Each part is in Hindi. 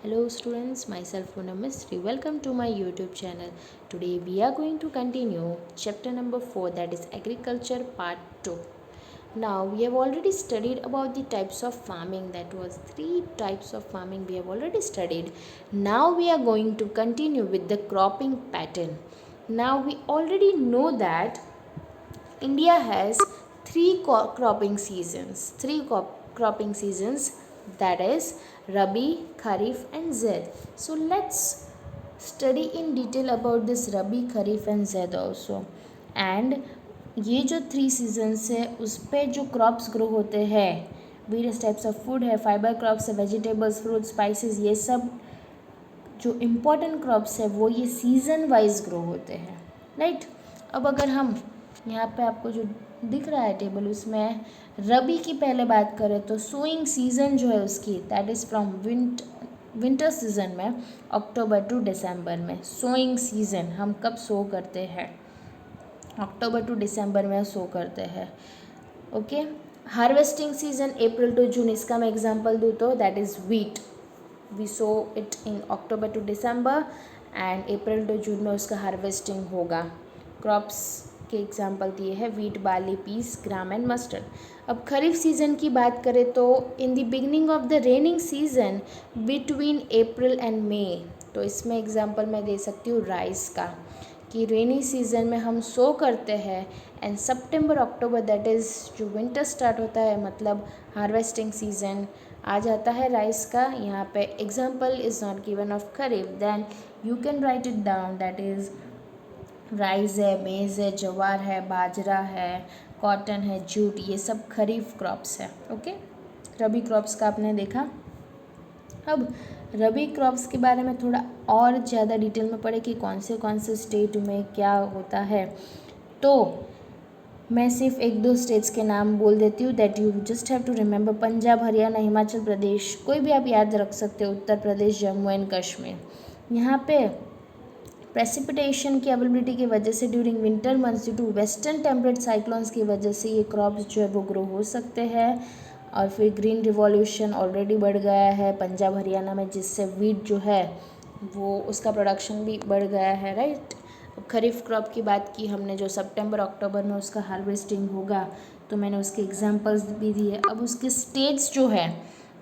Hello students, myself Poonam Mistry. Welcome to my YouTube channel. Today we are going to continue chapter number 4, that is agriculture part 2. Now we have already studied about the types of farming. That was 3 types of farming we have already studied. Now we are going to continue with the cropping pattern. Now we already know that India has cropping seasons. Cropping seasons, that is Rabi, Kharif and Zaid. So let's study in detail about this Rabi, Kharif and Zaid also. And ये जो 3 सीजन्स है उस पर जो क्रॉप्स ग्रो होते हैं, वेरियस टाइप्स ऑफ फूड है, फाइबर क्रॉप्स है, वेजिटेबल्स, फ्रूट्स, स्पाइसेस, ये सब जो इम्पोर्टेंट क्रॉप्स है वो ये सीज़न वाइज ग्रो होते हैं, राइट। अब अगर हम यहाँ पे आपको जो दिख रहा है टेबल, उसमें रबी की पहले बात करें तो सोइंग सीज़न जो है उसकी, that is from winter season में अक्टूबर टू दिसंबर में। सोइंग सीज़न हम कब सो करते हैं? अक्टूबर टू दिसंबर में सो करते हैं, okay. Harvesting season April to June, इसका मैं एग्जांपल दूँ तो that is wheat, we sow it in October to December and April to June में उसका हार्वेस्टिंग होगा। क्रॉप्स के एग्जांपल दिए हैं wheat, barley, peas, gram and mustard. अब खरीफ सीज़न की बात करें तो in the beginning of the raining season between April and May, तो इसमें एग्जांपल मैं दे सकती हूँ राइस का, कि रेनी सीज़न में हम सो करते हैं and September October that is जो विंटर स्टार्ट होता है, मतलब हार्वेस्टिंग सीज़न आ जाता है राइस का। यहाँ पे example is not given of kharif, then you can write it down, that is rice है, मेज़ है, जवार है, बाजरा है, कॉटन है, जूट, ये सब खरीफ क्रॉप्स है, ओके। रबी क्रॉप्स का आपने देखा। अब रबी क्रॉप्स के बारे में थोड़ा और ज़्यादा डिटेल में पढ़े कि कौन से स्टेट में क्या होता है, तो मैं सिर्फ 1-2 स्टेट्स के नाम बोल देती हूँ, that you just have to remember. Punjab, Haryana, Himachal Pradesh, कोई भी आप याद रख सकते हो, उत्तर प्रदेश, जम्मू एंड कश्मीर। यहाँ पे प्रेसिपिटेशन की अवेलेबिलिटी की वजह से during winter months due to western temperate cyclones की वजह से ये क्रॉप्स जो है वो ग्रो हो सकते हैं। और फिर ग्रीन रिवॉल्यूशन ऑलरेडी बढ़ गया है पंजाब हरियाणा में, जिससे वीट जो है वो उसका प्रोडक्शन भी बढ़ गया है, राइट। अब खरीफ क्रॉप की बात की हमने, जो सितंबर अक्टूबर में उसका हार्वेस्टिंग होगा, तो मैंने उसके एग्जांपल्स भी दिए। अब उसके स्टेट्स जो है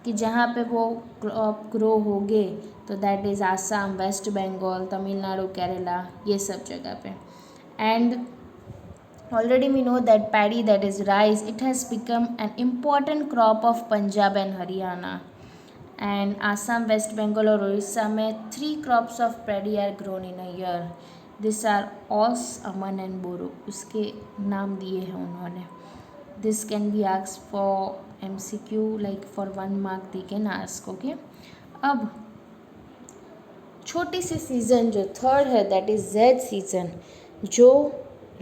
कि जहाँ पे वो क्रॉप ग्रो होगे, तो दैट इज़ आसाम, वेस्ट बंगाल, तमिलनाडु, केरला, ये सब जगह पे। And already we know that paddy, that is rice, it has become an important crop of Punjab and Haryana, and Assam, West Bengal और उड़ीसा में 3 crops of paddy are grown in a year. These are Os, Aman and Boru, उसके नाम दिए हैं उन्होंने। This can be asked for MCQ, like for 1 mark they can ask, okay। अब छोटी सी सीज़न जो थर्ड है, दैट इज़ ज़ैद सीज़न, जो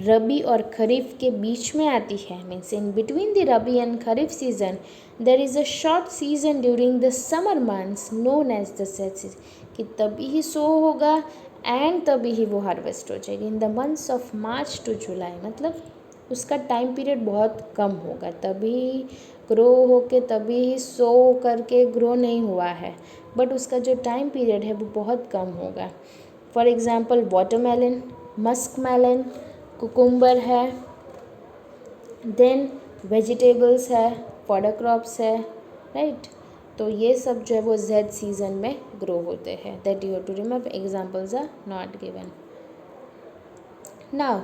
रबी और खरीफ के बीच में आती है, means in between the rabi and kharif season there is a short season during the summer months known as the zaid season, कि तभी ही सो होगा एंड तभी ही वो हार्वेस्ट हो जाएगी in the months of March to July, मतलब उसका टाइम पीरियड बहुत कम होगा, तभी ग्रो होके तभी ही सो करके ग्रो नहीं हुआ है, बट उसका जो टाइम पीरियड है वो बहुत कम होगा। For example watermelon, musk melon, cucumber है, देन वेजिटेबल्स है, फॉडर क्रॉप्स है, राइट। तो ये सब जो है वो ज़ैद सीज़न में ग्रो होते हैं, that you have to remember, examples are not given. Now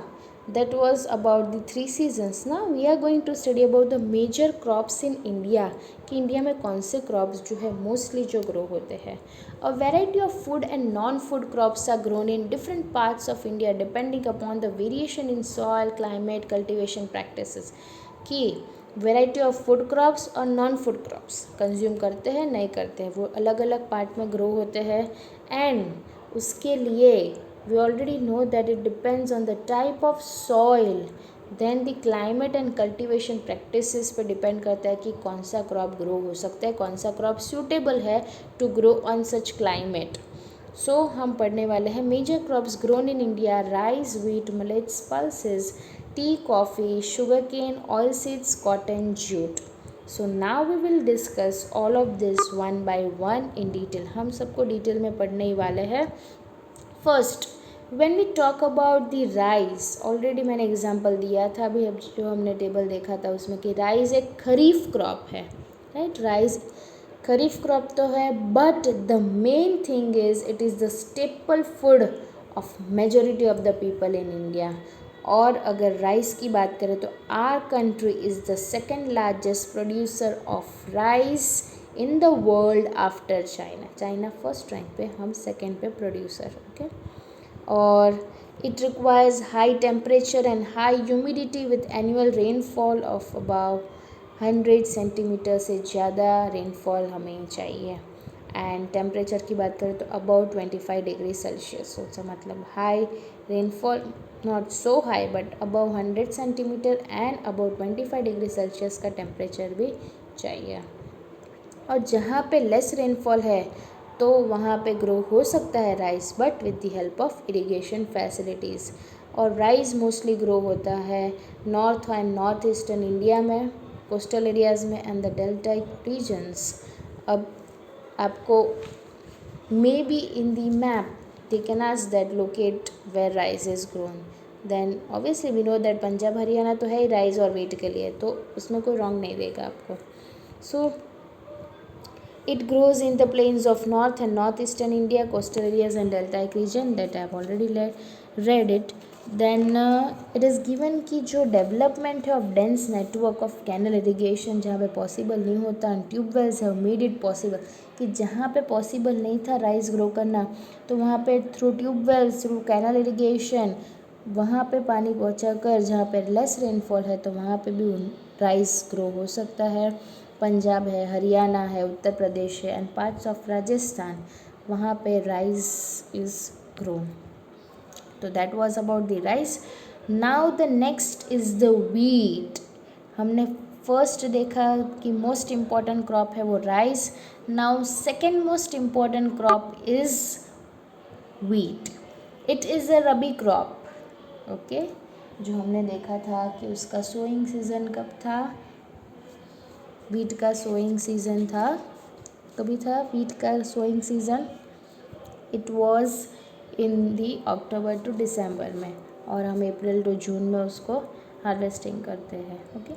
that was about the 3 seasons. Now we are going to study about the major crops in India, कि इंडिया में कौन से क्रॉप्स जो है मोस्टली जो ग्रो होते हैं। A variety of food and non-food crops are grown in different parts of India depending upon the variation in soil, climate, cultivation practices, कि वेराइटी ऑफ फूड क्रॉप्स और नॉन फूड क्रॉप्स कंज्यूम करते हैं नहीं करते हैं, वो अलग अलग पार्ट में ग्रो होते हैं। एंड उसके लिए we already know that it depends on the type of soil, then the climate and cultivation practices पे डिपेंड करता है कि कौन सा क्रॉप ग्रो हो सकता है, कौन सा क्रॉप सूटेबल है to grow on such climate. So हम पढ़ने वाले हैं major crops grown in India, rice, wheat, millets, pulses, tea, coffee, sugar cane, oil seeds, cotton, jute. So now we will discuss all of this one by one in detail. हम सबको डिटेल में पढ़ने ही वाले हैं. First, when we talk about the rice, already मैंने एग्जांपल दिया था अभी, अब जो हमने टेबल देखा था उसमें कि राइस एक खरीफ क्रॉप है, राइट. राइस खरीफ क्रॉप तो है, but the main thing is it is the staple food of majority of the people in India. और अगर राइस की बात करें तो our country is the second largest producer of rice in the world after China. China first rank पे, हम सेकेंड पे प्रोड्यूसर. ओके. और it requires high temperature and high humidity with annual rainfall of about 100 centimetre से ज़्यादा रेनफॉल हमें चाहिए. एंड टेम्परेचर की बात करें तो अबाउट 25 डिग्री सेल्सियस. सोचा मतलब high rainfall, not so high but above 100 centimetre and about 25 degree Celsius का टेम्परेचर भी चाहिए. और जहाँ पे लेस रेनफॉल है तो वहाँ पे ग्रो हो सकता है rice, but with the help of irrigation facilities. और राइस मोस्टली ग्रो होता है north and north eastern India में, कोस्टल एरियाज़ में एंड द डेल्टाइक रीजन्स. अब आपको may be in the map they can ask that locate where rice is grown, then obviously we know that Punjab Haryana तो है ही राइस और वीट के लिए, तो उसमें कोई रॉन्ग नहीं देगा आपको. सो it grows in the plains of north and northeastern India, coastal areas and deltaic region, that I have already read it. Then it is given कि जो डेवलपमेंट है of dense network of canal irrigation, जहाँ पे पॉसिबल नहीं होता, and tubewells have made it possible, कि जहाँ पे पॉसिबल नहीं था राइस ग्रो करना तो वहाँ पे through tubewells, through canal irrigation, वहाँ पे पानी पहुँचा कर जहाँ पे लेस रेनफॉल है तो वहाँ पे भी राइस ग्रो हो सकता है. पंजाब है, हरियाणा है, उत्तर प्रदेश है एंड पार्ट्स ऑफ राजस्थान, वहाँ पे राइस इज़ ग्रोन. तो that was about the rice. Now the next is the wheat. हमने फर्स्ट देखा कि मोस्ट इम्पॉर्टेंट क्रॉप है वो rice. Now second most important crop is wheat. It is a rabi crop. Okay. जो हमने देखा था कि उसका सोइंग सीज़न कब था, वीट का सोइंग सीज़न था, कभी था वीट का sowing season, it was in the October to December में, और हम अप्रैल टू जून में उसको हार्वेस्टिंग करते हैं. ओके.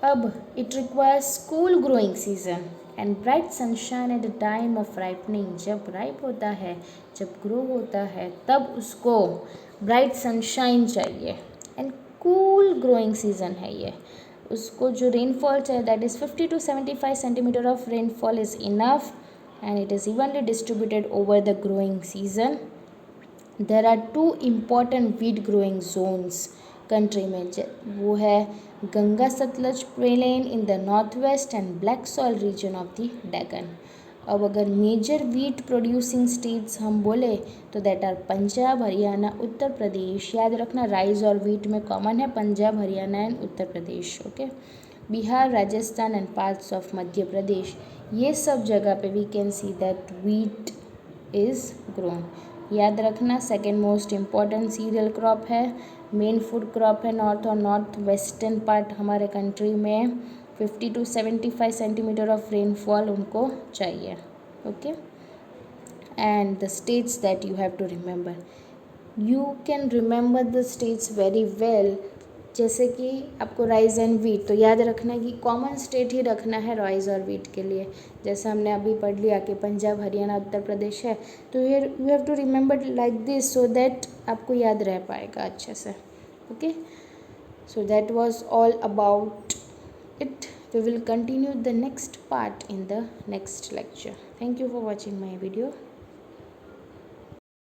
अब it requires cool growing season and bright sunshine at the time of ripening. जब राइप होता है, जब ग्रो होता है, तब उसको ब्राइट सनशाइन चाहिए एंड कूल ग्रोइंग सीज़न है ये. उसको जो रेनफॉल चाहिए that is 50 to 75 centimetre of rainfall is enough and it is evenly distributed over the growing season. There are two important wheat growing zones country में, वो है Ganga Satluj plain in the north west and black soil region of the Deccan. अब अगर मेजर वीट प्रोड्यूसिंग स्टेट्स हम बोले तो दैट आर पंजाब, हरियाणा, उत्तर प्रदेश. याद रखना राइस और वीट में कॉमन है Punjab, Haryana and Uttar Pradesh. Okay. Bihar, Rajasthan and parts of Madhya Pradesh, ये सब जगह पे we can see that wheat is grown. याद रखना second most important cereal crop है, मेन फूड क्रॉप है नॉर्थ और नॉर्थ वेस्टर्न पार्ट हमारे कंट्री में. 50 to 75 सेंटीमीटर ऑफ रेनफॉल उनको चाहिए. Okay. And the states that you have to remember, you can remember the states very well. जैसे कि आपको राइस एंड वीट, तो याद रखना कि कॉमन स्टेट ही रखना है राइस और वीट के लिए. जैसे हमने अभी पढ़ लिया कि पंजाब, हरियाणा, उत्तर प्रदेश है, तो you have to remember like this so that आपको याद रह पाएगा अच्छे से. Okay. So that was all about it. We will continue the next part in the next lecture. Thank you for watching my video.